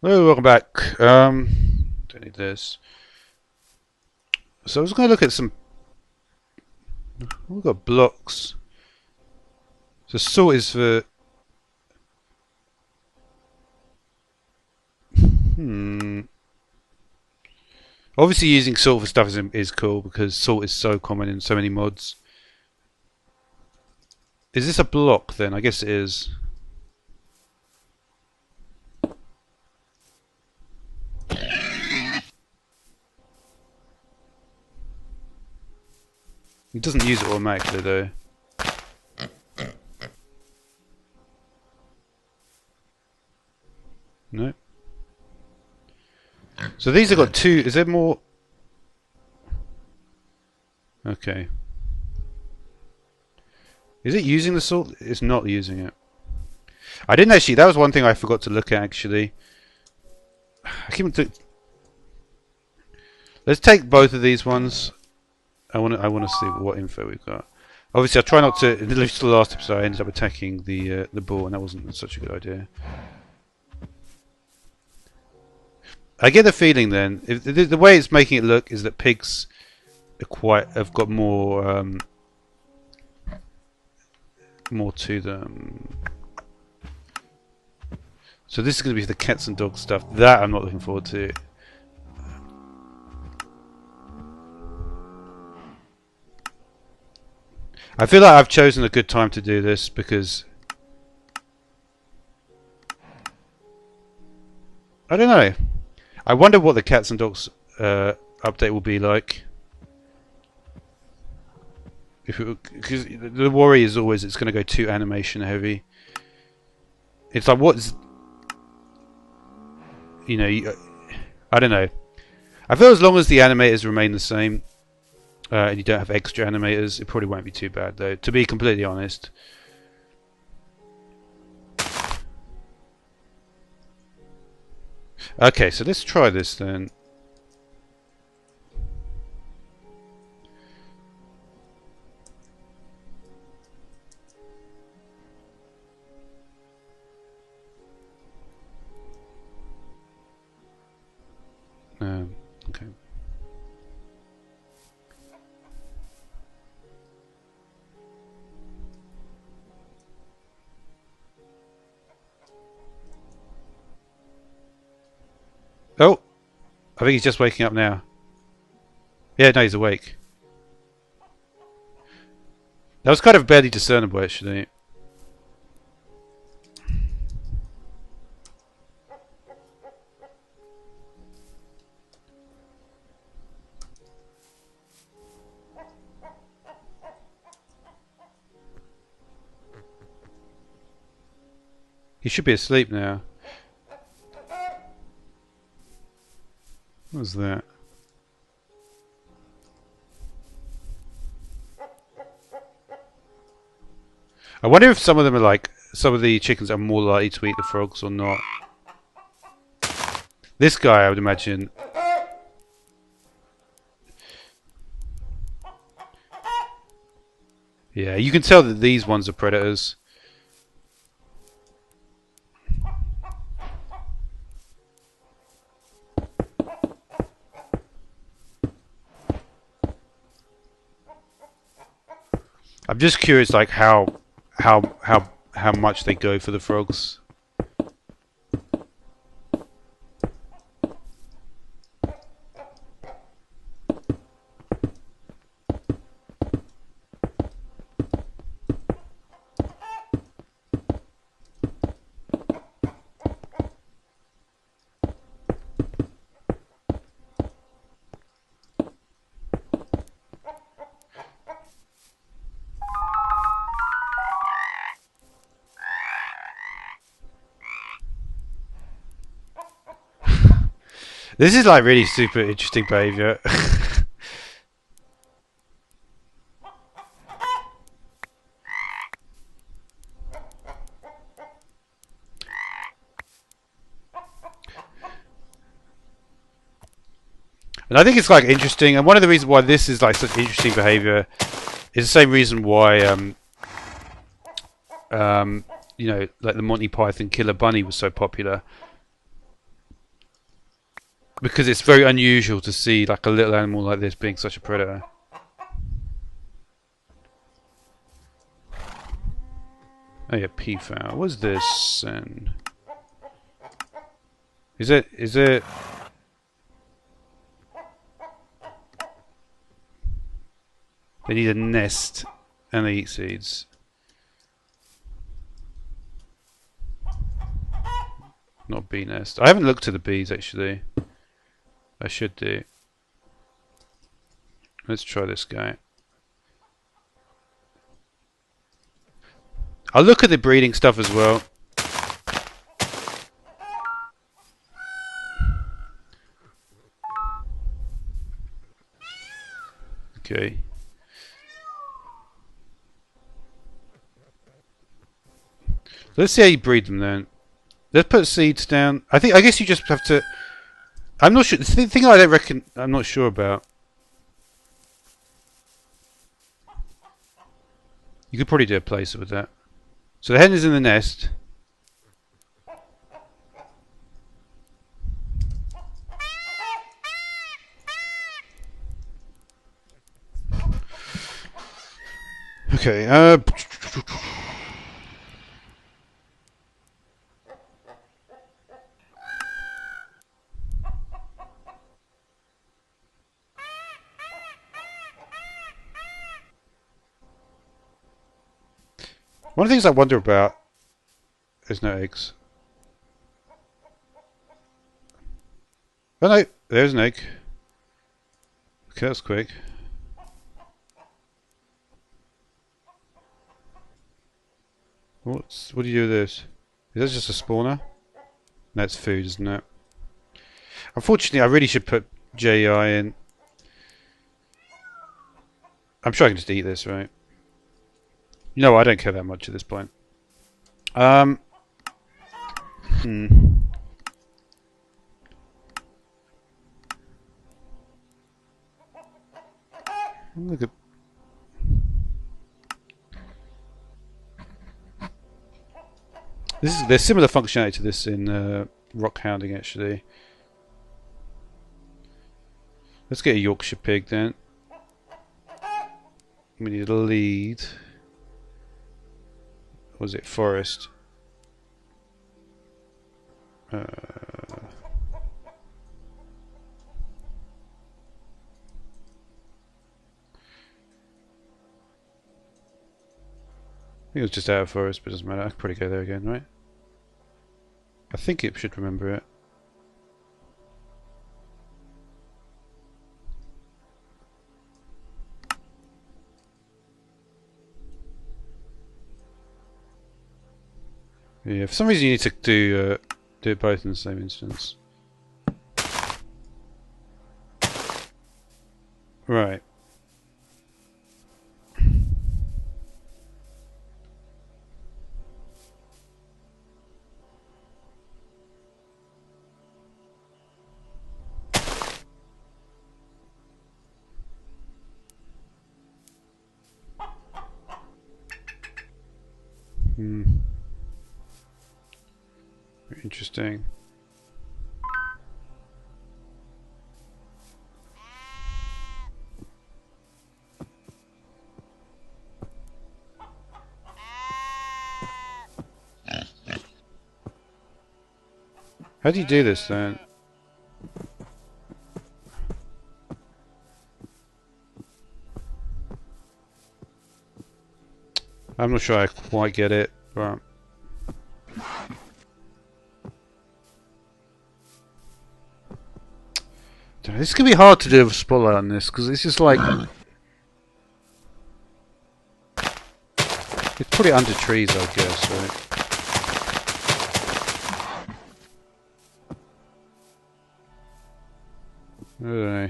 Hello, welcome back. Don't need this. So I was going to look at some. We've got blocks. So salt is for. Hmm. Obviously, using salt for stuff is cool because salt is so common in so many mods. Is this a block then? I guess it is. It doesn't use it automatically though. No. So these have got two. Is there more? Okay. Is it using the salt? It's not using it. I didn't actually. That was one thing I forgot to look at actually. I keep. Let's take both of these ones. I want to see what info we've got. Obviously, I try not to. In the last episode, I ended up attacking the ball, and that wasn't such a good idea. I get the feeling then, if the way it's making it look is that pigs have got more more to them. So this is going to be the cats and dogs stuff. That I'm not looking forward to. I feel like I've chosen a good time to do this because I don't know. I wonder what the cats and dogs update will be like. Because the worry is always it's going to go too animation heavy. It's like what's I don't know. I feel as long as the animators remain the same and you don't have extra animators, it probably won't be too bad though. To be completely honest. Okay, so let's try this then. Okay. Oh, I think he's just waking up now. Yeah, no, he's awake. That was kind of barely discernible, actually. He should be asleep now. What was that? I wonder if some of them are like, some of the chickens are more likely to eat the frogs or not. This guy, I would imagine. Yeah, you can tell that these ones are predators. I'm just curious, like how much they go for the frogs. This is like really super interesting behavior. And I think it's like interesting, and one of the reasons why this is like such interesting behavior is the same reason why like the Monty Python Killer Bunny was so popular. because it's very unusual to see like a little animal like this being such a predator. Oh yeah, peafowl. What's this? And is it? They need a nest, and they eat seeds. Not bee nest. I haven't looked at the bees actually. I should do. Let's try this guy. I'll look at the breeding stuff as well. Okay. Let's see how you breed them then. Let's put seeds down. I guess you just have to. I'm not sure. The thing I don't reckon. I'm not sure about. You could probably do a placer with that. So the hen is in the nest. Okay. One of the things I wonder about. There's no eggs. Oh no, there's an egg. Okay, that's quick. What do you do with this? Is that just a spawner? That's food, isn't it? Unfortunately, I really should put JI in. I'm sure I can just eat this, right? No, I don't care that much at this point. Look at. There's similar functionality to this in rock hounding actually. Let's get a Yorkshire pig then. We need a lead. Or was it forest? I think it was just out of forest, but it doesn't matter. I could probably go there again, right? I think it should remember it. Yeah, for some reason you need to do it both in the same instance. Right. Interesting. How do you do this then? I'm not sure I quite get it, but this is gonna be hard to do with a spotlight on this because it's just like it's put it under trees, I guess, right? I don't know.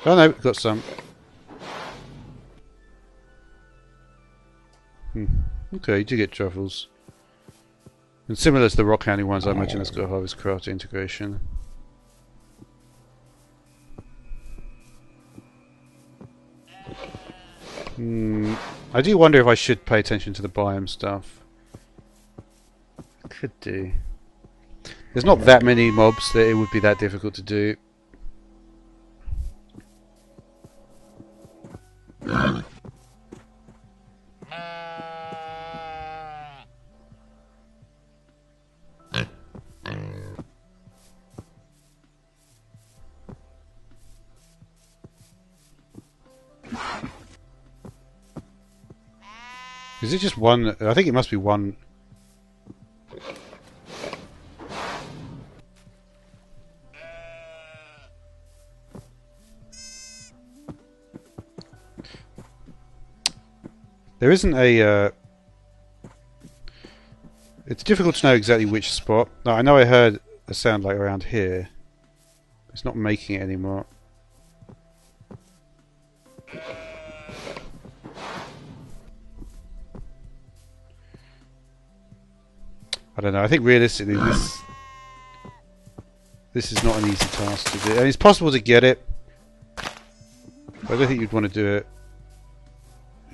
Oh no, we've got some. Okay, you do get truffles. And similar to the rock hounding ones, I imagine it's got harvest craft integration. I do wonder if I should pay attention to the biome stuff. I could do. There's not that many mobs that it would be that difficult to do. Is it just one? I think it must be one. There isn't a... it's difficult to know exactly which spot. Now, I know I heard a sound like around here. It's not making it anymore. I don't know. I think realistically this is not an easy task to do. And it's possible to get it, but I don't think you'd want to do it.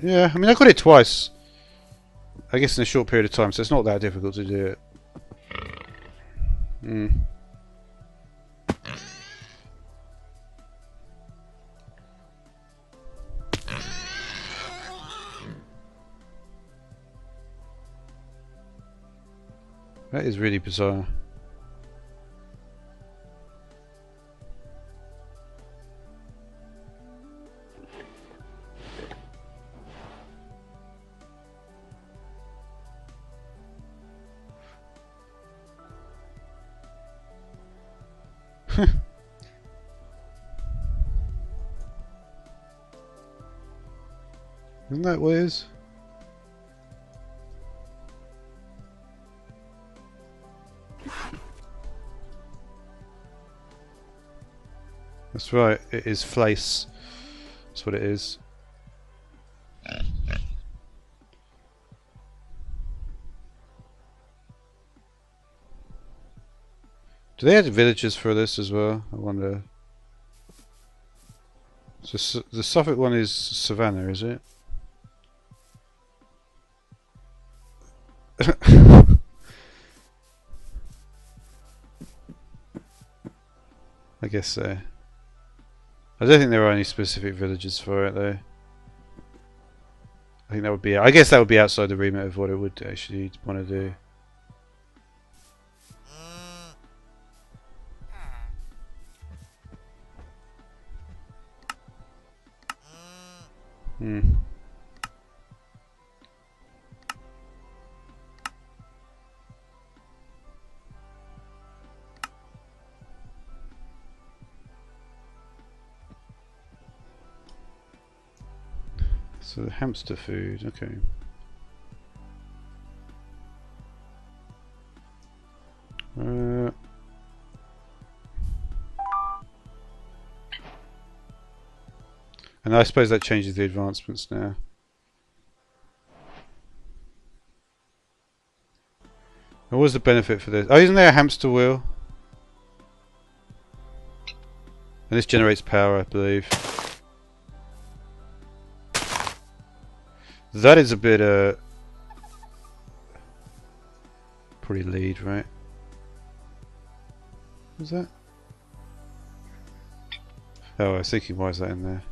Yeah, I mean I got it twice. I guess in a short period of time, so it's not that difficult to do it. That is really bizarre. Isn't that what it is? That's right, it is Flace. That's what it is. Do they add villagers for this as well? I wonder. So the Suffolk one is Savannah, is it? I guess so. I don't think there are any specific villages for it though. I think that would be. I guess that would be outside the remit of what it would actually want to do. So the hamster food, okay. And I suppose that changes the advancements now. What was the benefit for this? Oh, isn't there a hamster wheel? And this generates power, I believe. That is a bit, probably lead, right? What's that? Oh, I was thinking, why is that in there?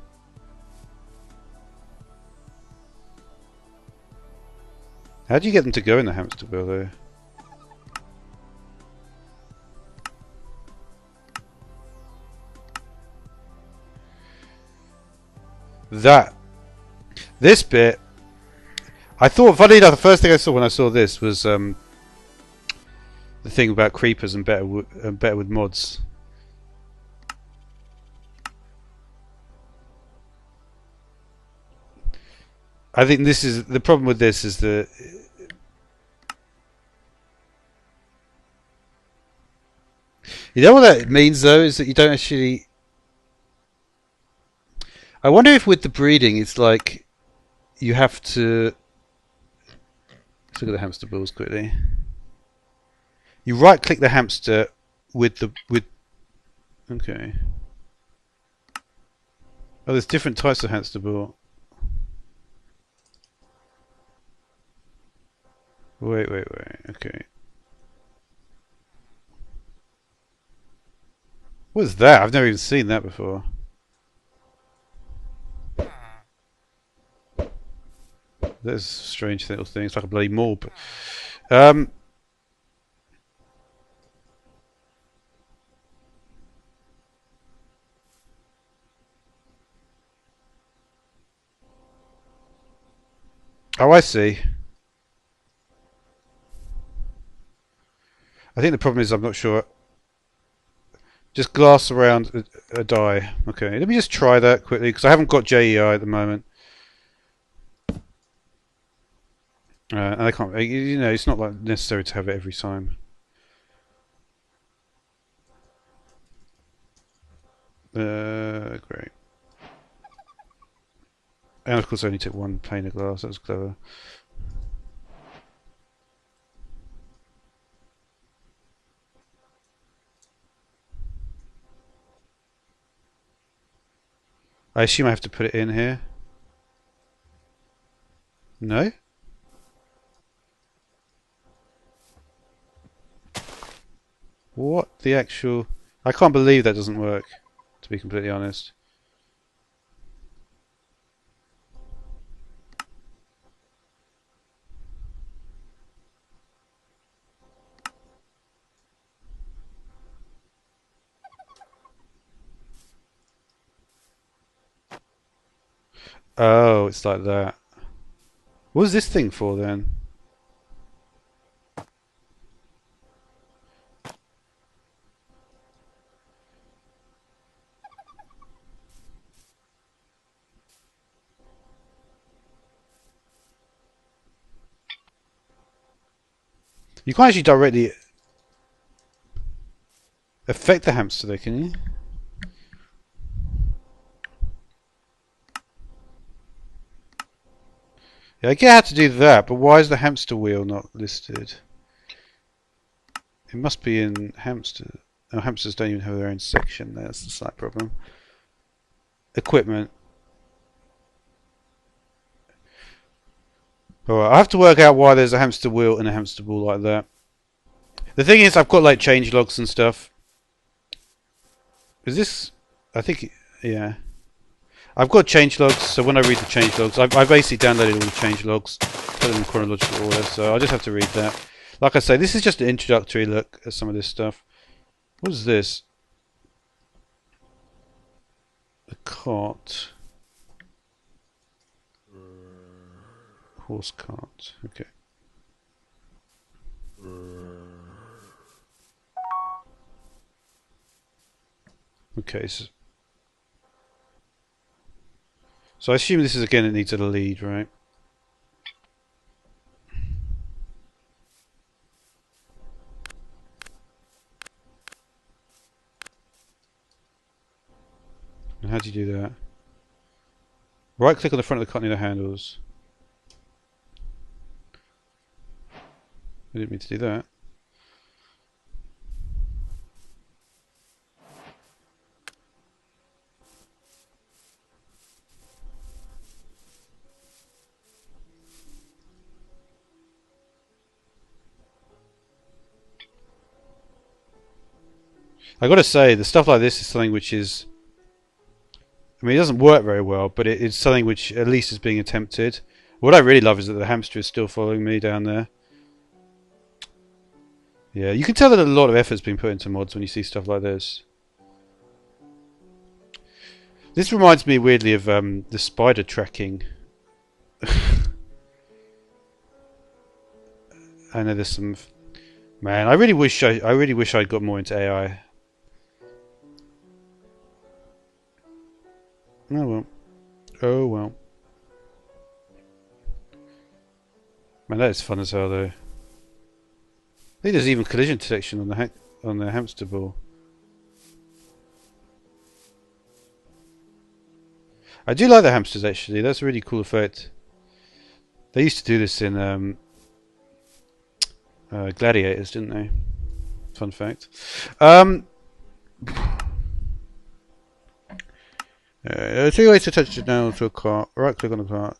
How do you get them to go in the hamster wheel, though? This bit, I thought, funny enough, the first thing I saw when I saw this was the thing about creepers and better with mods. I think this is the problem with this is that you know what that means though is that you don't actually. I wonder if with the breeding it's like you have to. Let's look at the hamster balls quickly. You right click the hamster with. Okay. Oh, there's different types of hamster ball. Wait. Okay. What's that? I've never even seen that before. That's a strange little thing. It's like a bloody morb. Um, oh, I see. I think the problem is I'm not sure. Just glass around a die. Okay, let me just try that quickly because I haven't got JEI at the moment. And I can't. You know, it's not like necessary to have it every time. Great. And of course, I only took one pane of glass. That was clever. I assume I have to put it in here. No? What the actual... I can't believe that doesn't work, to be completely honest. Oh, it's like that. What is this thing for then? You can't actually directly affect the hamster though, can you? Yeah, I get how to do that, but why is the hamster wheel not listed? It must be in hamster. Oh, hamsters don't even have their own section. That's the slight problem. Equipment. Alright, I have to work out why there's a hamster wheel and a hamster ball like that. The thing is, I've got like change logs and stuff. Is this... I think... Yeah. I've got change logs, so when I read the change logs, I basically downloaded all the change logs, put them in chronological order, so I just have to read that. Like I say, this is just an introductory look at some of this stuff. What is this? A cart. Horse cart. Okay. Okay, so I assume this is again it needs a lead, right? And how do you do that? Right click on the front of the cart near the handles. I didn't mean to do that. I gotta say, the stuff like this is something which is... I mean, it doesn't work very well, but it's something which at least is being attempted. What I really love is that the hamster is still following me down there. Yeah, you can tell that a lot of effort's been put into mods when you see stuff like this. This reminds me weirdly of the spider tracking. I know there's some... Man, I really wish I'd got more into AI. Oh well. Oh well. Man, that is fun as hell though. I think there's even collision detection on the hamster ball. I do like the hamsters actually. That's a really cool effect. They used to do this in Gladiators, didn't they? Fun fact. Two ways to attach it down to a cart. Right click on the cart.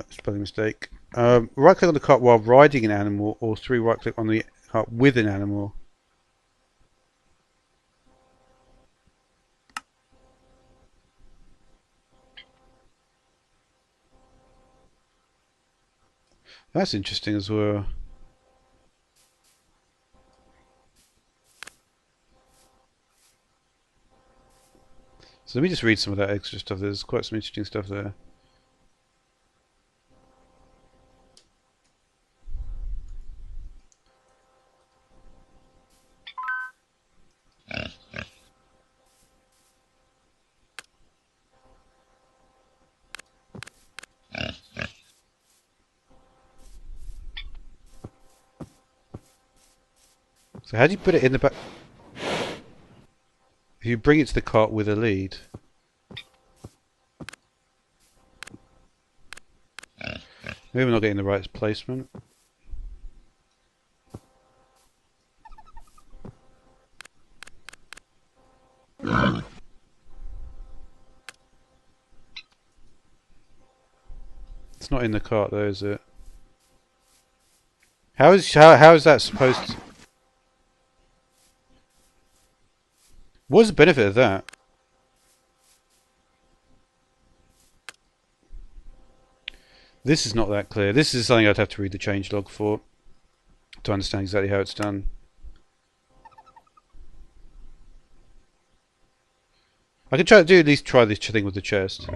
Spelling mistake. Right click on the cart while riding an animal, or 3 right click on the cart with an animal. That's interesting as well. So let me just read some of that extra stuff. There's quite some interesting stuff there. So how do you put it in the back? If you bring it to the cart with a lead. Maybe we're not getting the right placement. It's not in the cart though, is it? How is that supposed to... What's the benefit of that? This is not that clear. This is something I'd have to read the changelog for to understand exactly how it's done. I could at least try this thing with the chest.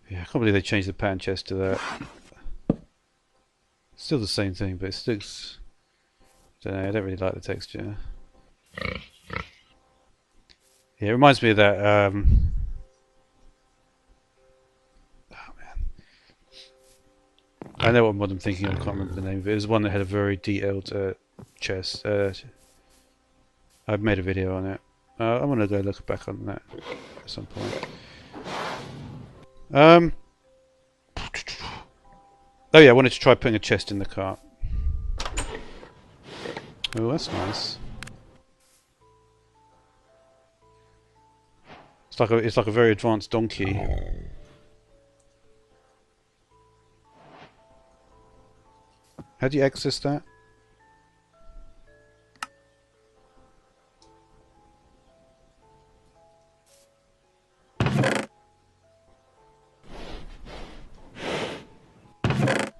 Yeah, I can't believe they changed the pattern chest to that. Still the same thing, but it looks... I don't really like the texture. Yeah, it reminds me of that... oh man. I know what I'm thinking of, I can't remember the name of it. It was one that had a very detailed chest. I've made a video on it. I'm going to go look back on that at some point. Oh yeah, I wanted to try putting a chest in the cart. Oh, that's nice. It's like a very advanced donkey. How do you access that?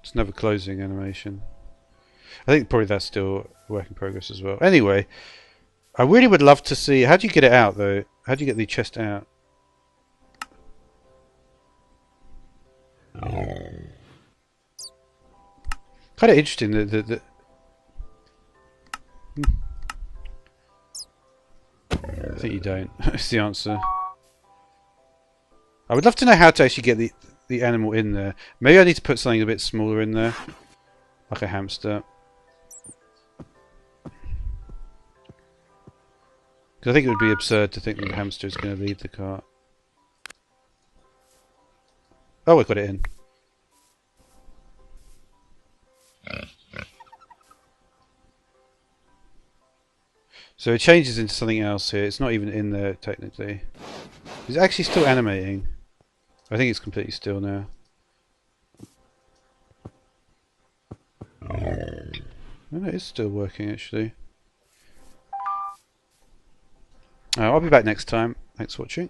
It's never closing animation. I think probably that's still a work in progress as well. Anyway, I really would love to see... How do you get it out though? How do you get the chest out? Kind of interesting that I think you don't. That's the answer. I would love to know how to actually get the animal in there. Maybe I need to put something a bit smaller in there, like a hamster. Because I think it would be absurd to think that the hamster is going to lead the cart. Oh, I got it in. So it changes into something else here. It's not even in there technically. It's actually still animating. I think it's completely still now. No, it is still working actually. I'll be back next time. Thanks for watching.